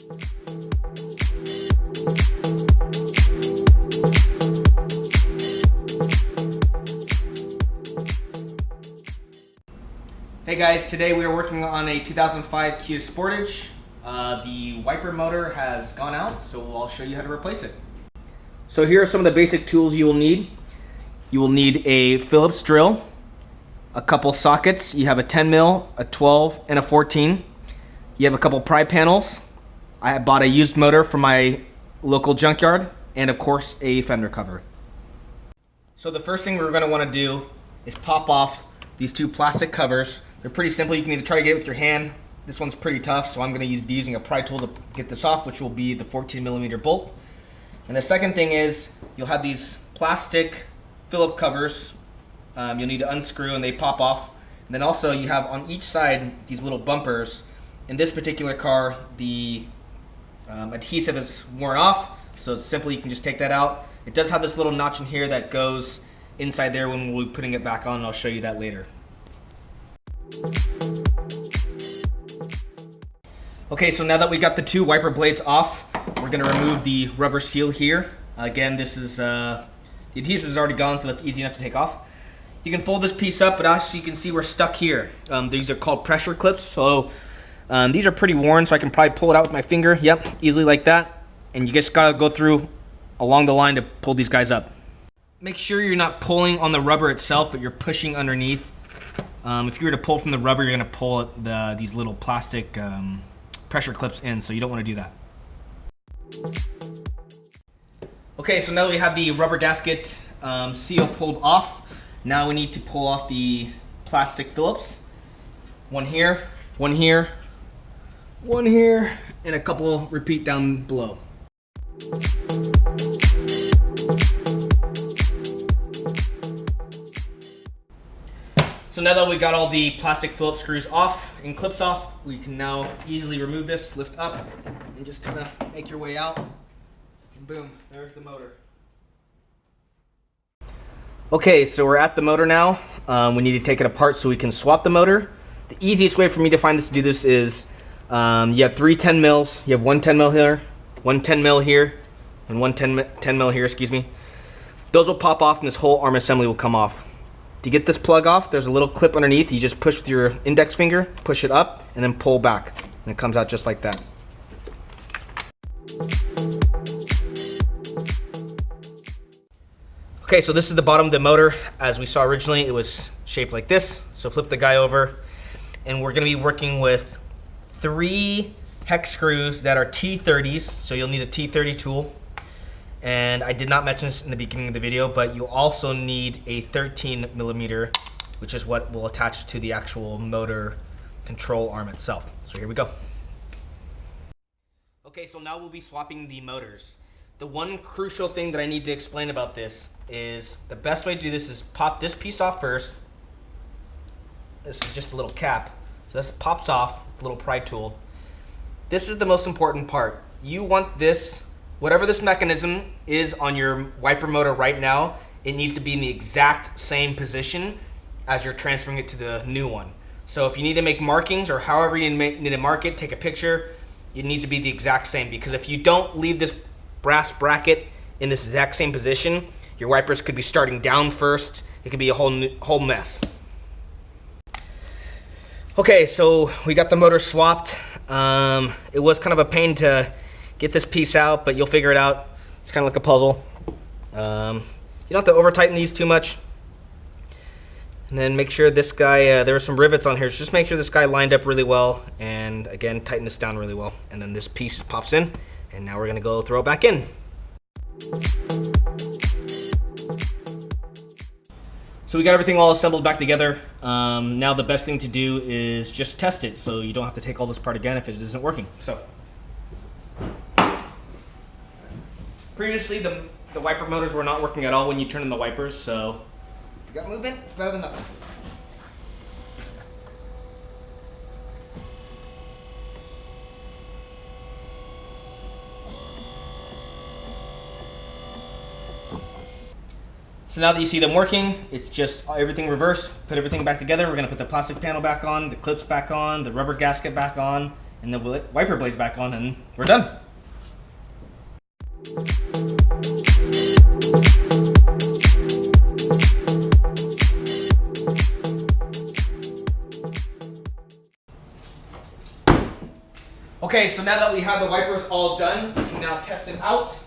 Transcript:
Hey guys, today we are working on a 2005 Kia Sportage. The wiper motor has gone out, so I'll show you how to replace it. So here are some of the basic tools you will need. You will need a Phillips drill, a couple sockets. You have a 10 mil, a 12, and a 14. You have a couple pry panels. I bought a used motor from my local junkyard, and of course a fender cover. So the first thing we're going to want to do is pop off these two plastic covers. They're pretty simple. You can either try to get it with your hand. This one's pretty tough, so I'm going to be using a pry tool to get this off, which will be the 14mm bolt. And the second thing is you'll have these plastic Phillip covers. You'll need to unscrew and they pop off. And then also you have on each side these little bumpers. In this particular car, the adhesive is worn off, so it's simple. You can just take that out. It does have this little notch in here that goes inside there when we'll be putting it back on, and I'll show you that later. Okay, so now that we got the two wiper blades off, we're going to remove the rubber seal here. Again, this is the adhesive is already gone, so that's easy enough to take off. You can fold this piece up, but as you can see, we're stuck here. These are called pressure clips, so these are pretty worn, so I can probably pull it out with my finger. Yep, easily like that. And you just got to go through along the line to pull these guys up. Make sure you're not pulling on the rubber itself, but you're pushing underneath. If you were to pull from the rubber, you're going to pull these little plastic pressure clips in, so you don't want to do that. Okay, so now that we have the rubber gasket seal pulled off, now we need to pull off the plastic Phillips. One here, one here, one here, and a couple repeat down below. So now that we got all the plastic Phillips screws off and clips off, we can now easily remove this, lift up, and just kind of make your way out. And boom, there's the motor. Okay, so we're at the motor now. We need to take it apart so we can swap the motor. The easiest way for me to find this to do this is you have three 10 mils. You have one 10 mil here, one 10 mil here, and one 10 mil here, excuse me. Those will pop off and this whole arm assembly will come off. To get this plug off, there's a little clip underneath. You just push with your index finger, push it up, and then pull back. And it comes out just like that. Okay, so this is the bottom of the motor. As we saw originally, it was shaped like this. So flip the guy over, and we're gonna be working with 3 hex screws that are T30s. So you'll need a T30 tool. And I did not mention this in the beginning of the video, but you also need a 13mm, which is what will attach to the actual motor control arm itself. So here we go. Okay, so now we'll be swapping the motors. The one crucial thing that I need to explain about this is the best way to do this is pop this piece off first. This is just a little cap. So this pops off with a little pry tool. This is the most important part. You want this, whatever this mechanism is on your wiper motor right now, it needs to be in the exact same position as you're transferring it to the new one. So if you need to make markings or however you need to mark it, take a picture, it needs to be the exact same, because if you don't leave this brass bracket in this exact same position, your wipers could be starting down first. It could be a whole mess. Okay, so we got the motor swapped. It was kind of a pain to get this piece out, but you'll figure it out. It's kind of like a puzzle. You don't have to over tighten these too much. And then make sure this guy, there are some rivets on here. So just make sure this guy lined up really well. And again, tighten this down really well. And then this piece pops in. And now we're gonna go throw it back in. So we got everything all assembled back together. Now the best thing to do is just test it, so you don't have to take all this part again if it isn't working. So previously the wiper motors were not working at all when you turn on the wipers, so if you got movement, it's better than nothing. So now that you see them working, it's just everything reverse. Put everything back together. We're gonna put the plastic panel back on, the clips back on, the rubber gasket back on, and the wiper blades back on, and we're done. Okay, so now that we have the wipers all done, we can now test them out.